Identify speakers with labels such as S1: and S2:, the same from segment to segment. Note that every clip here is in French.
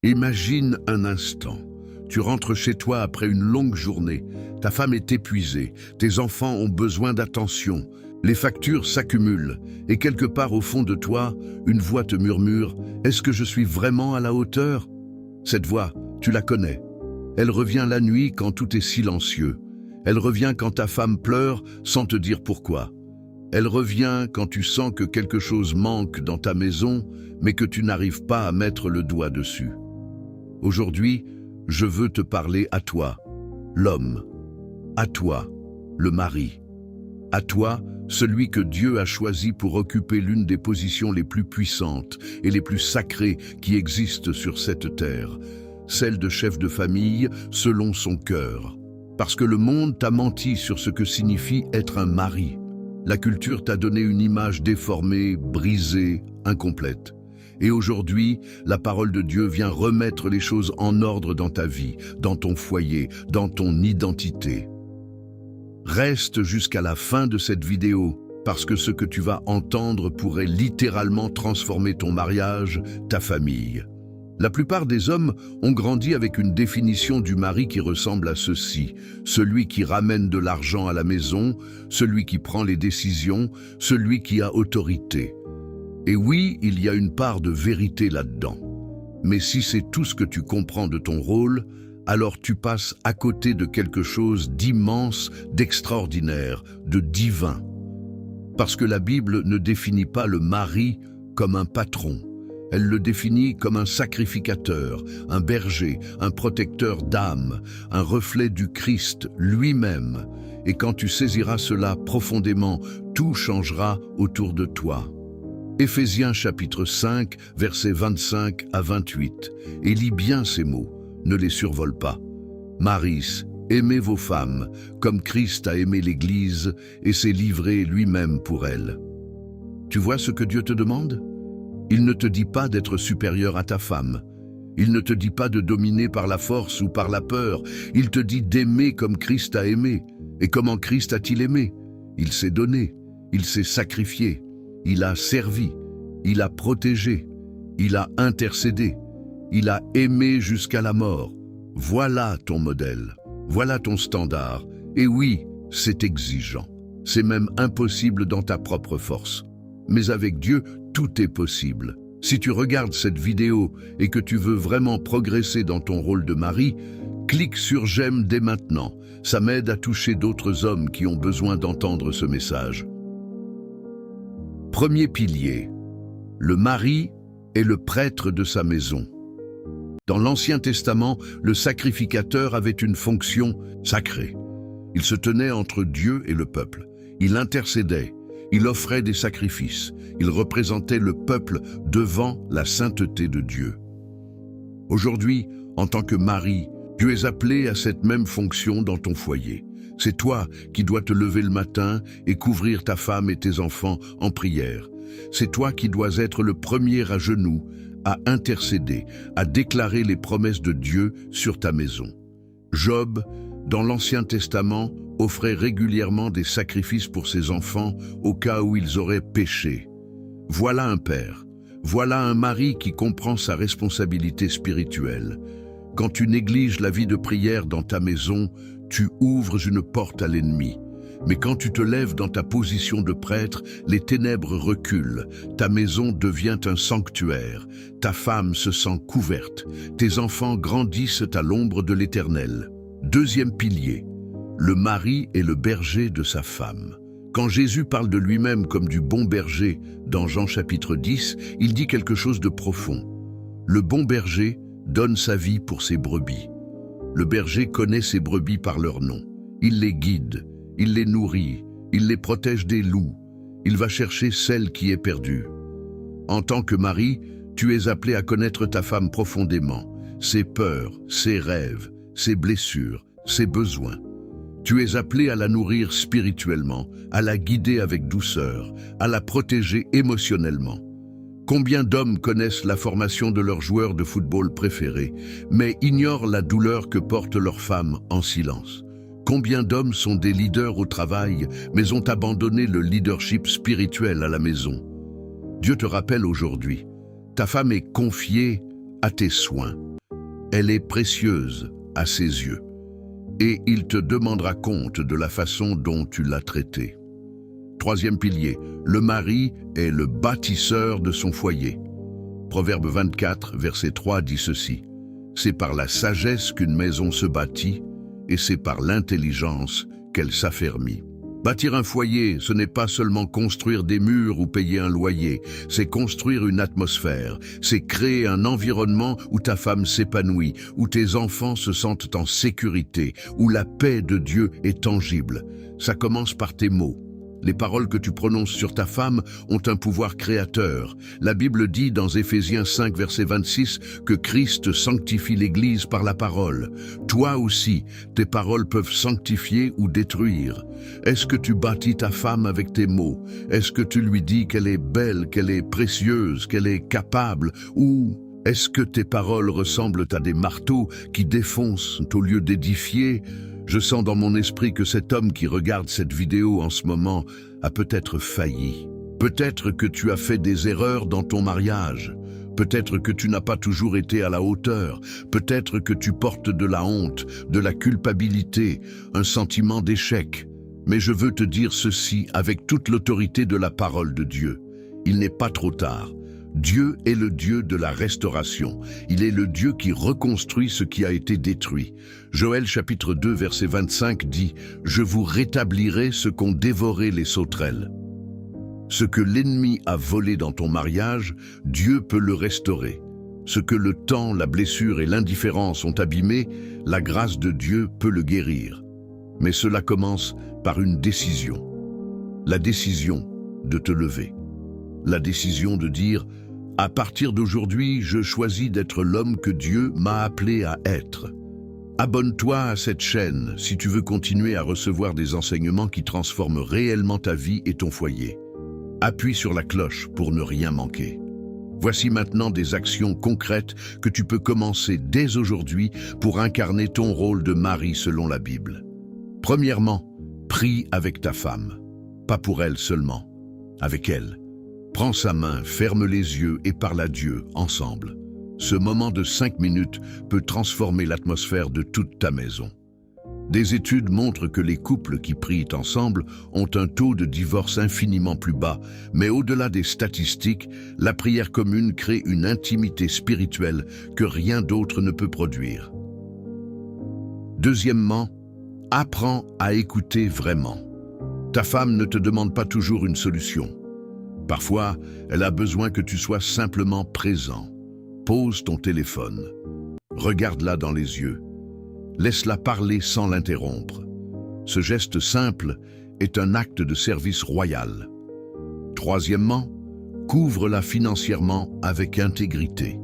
S1: Imagine un instant. Tu rentres chez toi après une longue journée. Ta femme est épuisée. Tes enfants ont besoin d'attention. Les factures s'accumulent. Et quelque part au fond de toi, une voix te murmure « Est-ce que je suis vraiment à la hauteur ?» Cette voix, tu la connais. Elle revient la nuit quand tout est silencieux. Elle revient quand ta femme pleure sans te dire pourquoi. Elle revient quand tu sens que quelque chose manque dans ta maison, mais que tu n'arrives pas à mettre le doigt dessus. Aujourd'hui, je veux te parler à toi, l'homme, à toi, le mari, à toi, celui que Dieu a choisi pour occuper l'une des positions les plus puissantes et les plus sacrées qui existent sur cette terre, celle de chef de famille selon son cœur. Parce que le monde t'a menti sur ce que signifie être un mari. La culture t'a donné une image déformée, brisée, incomplète. Et aujourd'hui, la parole de Dieu vient remettre les choses en ordre dans ta vie, dans ton foyer, dans ton identité. Reste jusqu'à la fin de cette vidéo, parce que ce que tu vas entendre pourrait littéralement transformer ton mariage, ta famille. La plupart des hommes ont grandi avec une définition du mari qui ressemble à ceci: celui qui ramène de l'argent à la maison, celui qui prend les décisions, celui qui a autorité. Et oui, il y a une part de vérité là-dedans. Mais si c'est tout ce que tu comprends de ton rôle, alors tu passes à côté de quelque chose d'immense, d'extraordinaire, de divin. Parce que la Bible ne définit pas le mari comme un patron. Elle le définit comme un sacrificateur, un berger, un protecteur d'âme, un reflet du Christ lui-même. Et quand tu saisiras cela profondément, tout changera autour de toi. Éphésiens chapitre 5, versets 25 à 28. Et lis bien ces mots, ne les survole pas. Maris, aimez vos femmes, comme Christ a aimé l'Église et s'est livré lui-même pour elle. Tu vois ce que Dieu te demande? Il ne te dit pas d'être supérieur à ta femme. Il ne te dit pas de dominer par la force ou par la peur. Il te dit d'aimer comme Christ a aimé. Et comment Christ a-t-il aimé? Il s'est donné, il s'est sacrifié. Il a servi, il a protégé, il a intercédé, il a aimé jusqu'à la mort. Voilà ton modèle, voilà ton standard. Et oui, c'est exigeant, c'est même impossible dans ta propre force. Mais avec Dieu, tout est possible. Si tu regardes cette vidéo et que tu veux vraiment progresser dans ton rôle de mari, clique sur j'aime dès maintenant. Ça m'aide à toucher d'autres hommes qui ont besoin d'entendre ce message. Premier pilier, le mari est le prêtre de sa maison. Dans l'Ancien Testament, le sacrificateur avait une fonction sacrée. Il se tenait entre Dieu et le peuple. Il intercédait, il offrait des sacrifices, il représentait le peuple devant la sainteté de Dieu. Aujourd'hui, en tant que mari, tu es appelé à cette même fonction dans ton foyer. C'est toi qui dois te lever le matin et couvrir ta femme et tes enfants en prière. C'est toi qui dois être le premier à genoux, à intercéder, à déclarer les promesses de Dieu sur ta maison. Job, dans l'Ancien Testament, offrait régulièrement des sacrifices pour ses enfants au cas où ils auraient péché. Voilà un père, voilà un mari qui comprend sa responsabilité spirituelle. Quand tu négliges la vie de prière dans ta maison, tu ouvres une porte à l'ennemi. Mais quand tu te lèves dans ta position de prêtre, les ténèbres reculent, ta maison devient un sanctuaire, ta femme se sent couverte, tes enfants grandissent à l'ombre de l'Éternel. Deuxième pilier, le mari est le berger de sa femme. Quand Jésus parle de lui-même comme du bon berger, dans Jean chapitre 10, il dit quelque chose de profond. Le bon berger donne sa vie pour ses brebis. Le berger connaît ses brebis par leur nom. Il les guide, il les nourrit, il les protège des loups. Il va chercher celle qui est perdue. En tant que mari, tu es appelé à connaître ta femme profondément, ses peurs, ses rêves, ses blessures, ses besoins. Tu es appelé à la nourrir spirituellement, à la guider avec douceur, à la protéger émotionnellement. Combien d'hommes connaissent la formation de leur joueur de football préféré, mais ignorent la douleur que porte leur femme en silence? Combien d'hommes sont des leaders au travail, mais ont abandonné le leadership spirituel à la maison? Dieu te rappelle aujourd'hui, ta femme est confiée à tes soins. Elle est précieuse à ses yeux. Et il te demandera compte de la façon dont tu l'as traitée. Troisième pilier, le mari est le bâtisseur de son foyer. Proverbe 24, verset 3 dit ceci. C'est par la sagesse qu'une maison se bâtit, et c'est par l'intelligence qu'elle s'affermit. Bâtir un foyer, ce n'est pas seulement construire des murs ou payer un loyer, c'est construire une atmosphère, c'est créer un environnement où ta femme s'épanouit, où tes enfants se sentent en sécurité, où la paix de Dieu est tangible. Ça commence par tes mots. Les paroles que tu prononces sur ta femme ont un pouvoir créateur. La Bible dit dans Éphésiens 5, verset 26, que Christ sanctifie l'Église par la parole. Toi aussi, tes paroles peuvent sanctifier ou détruire. Est-ce que tu bâtis ta femme avec tes mots? Est-ce que tu lui dis qu'elle est belle, qu'elle est précieuse, qu'elle est capable? Ou est-ce que tes paroles ressemblent à des marteaux qui défoncent au lieu d'édifier? Je sens dans mon esprit que cet homme qui regarde cette vidéo en ce moment a peut-être failli. Peut-être que tu as fait des erreurs dans ton mariage. Peut-être que tu n'as pas toujours été à la hauteur. Peut-être que tu portes de la honte, de la culpabilité, un sentiment d'échec. Mais je veux te dire ceci avec toute l'autorité de la parole de Dieu. Il n'est pas trop tard. Dieu est le Dieu de la restauration. Il est le Dieu qui reconstruit ce qui a été détruit. Joël chapitre 2 verset 25 dit « Je vous rétablirai ce qu'ont dévoré les sauterelles ». Ce que l'ennemi a volé dans ton mariage, Dieu peut le restaurer. Ce que le temps, la blessure et l'indifférence ont abîmé, la grâce de Dieu peut le guérir. Mais cela commence par une décision. La décision de te lever. La décision de dire « À partir d'aujourd'hui, je choisis d'être l'homme que Dieu m'a appelé à être ». Abonne-toi à cette chaîne si tu veux continuer à recevoir des enseignements qui transforment réellement ta vie et ton foyer. Appuie sur la cloche pour ne rien manquer. Voici maintenant des actions concrètes que tu peux commencer dès aujourd'hui pour incarner ton rôle de mari selon la Bible. Premièrement, prie avec ta femme. Pas pour elle seulement, avec elle. Prends sa main, ferme les yeux et parle à Dieu ensemble. Ce moment de 5 minutes peut transformer l'atmosphère de toute ta maison. Des études montrent que les couples qui prient ensemble ont un taux de divorce infiniment plus bas, mais au-delà des statistiques, la prière commune crée une intimité spirituelle que rien d'autre ne peut produire. Deuxièmement, apprends à écouter vraiment. Ta femme ne te demande pas toujours une solution. Parfois, elle a besoin que tu sois simplement présent. Pose ton téléphone. Regarde-la dans les yeux. Laisse-la parler sans l'interrompre. Ce geste simple est un acte de service royal. Troisièmement, couvre-la financièrement avec intégrité.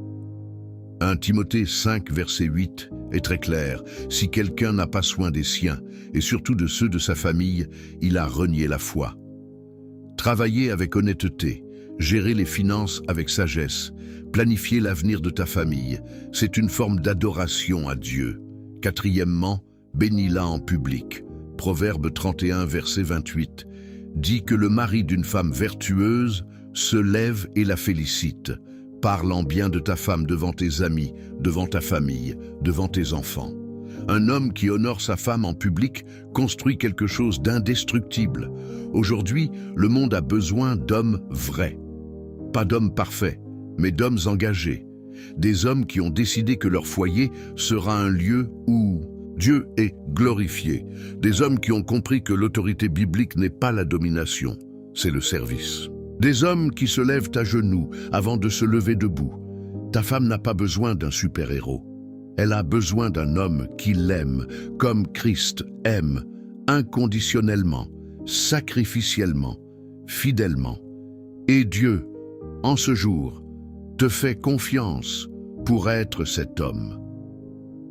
S1: 1 Timothée 5, verset 8 est très clair. Si quelqu'un n'a pas soin des siens, et surtout de ceux de sa famille, il a renié la foi. Travailler avec honnêteté, gérer les finances avec sagesse, planifier l'avenir de ta famille, c'est une forme d'adoration à Dieu. Quatrièmement, bénis-la en public. Proverbe 31, verset 28, dit que le mari d'une femme vertueuse se lève et la félicite. Parle en bien de ta femme devant tes amis, devant ta famille, devant tes enfants. Un homme qui honore sa femme en public construit quelque chose d'indestructible. Aujourd'hui, le monde a besoin d'hommes vrais. Pas d'hommes parfaits, mais d'hommes engagés. Des hommes qui ont décidé que leur foyer sera un lieu où Dieu est glorifié. Des hommes qui ont compris que l'autorité biblique n'est pas la domination, c'est le service. Des hommes qui se lèvent à genoux avant de se lever debout. Ta femme n'a pas besoin d'un super-héros. Elle a besoin d'un homme qui l'aime, comme Christ aime, inconditionnellement, sacrificiellement, fidèlement. Et Dieu, en ce jour, te fait confiance pour être cet homme.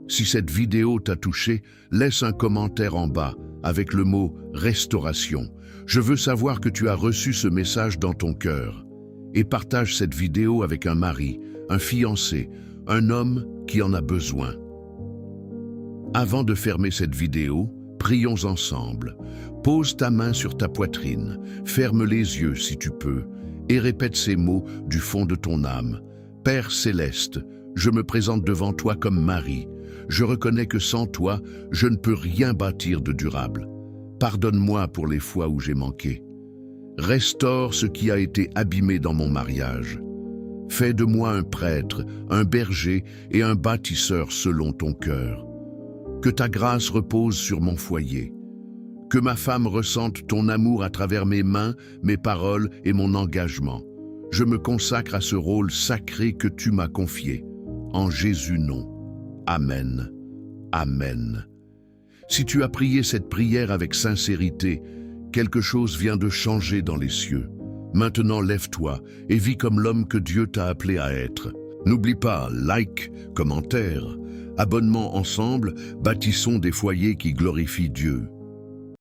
S1: Si cette vidéo t'a touché, laisse un commentaire en bas avec le mot « restauration ». Je veux savoir que tu as reçu ce message dans ton cœur. Et partage cette vidéo avec un mari, un fiancé, un homme qui en a besoin. Avant de fermer cette vidéo, prions ensemble. Pose ta main sur ta poitrine, ferme les yeux si tu peux, et répète ces mots du fond de ton âme. Père céleste, Je me présente devant toi comme Marie. Je reconnais que sans toi, je ne peux rien bâtir de durable. Pardonne-moi pour les fois où j'ai manqué. Restaure ce qui a été abîmé dans mon mariage. Fais de moi un prêtre, un berger et un bâtisseur selon ton cœur. Que ta grâce repose sur mon foyer. Que ma femme ressente ton amour à travers mes mains, mes paroles et mon engagement. Je me consacre à ce rôle sacré que tu m'as confié. En Jésus nom. Amen. Amen. Si tu as prié cette prière avec sincérité, quelque chose vient de changer dans les cieux. Maintenant, lève-toi et vis comme l'homme que Dieu t'a appelé à être. N'oublie pas, like, commentaire, abonnement ensemble, bâtissons des foyers qui glorifient Dieu.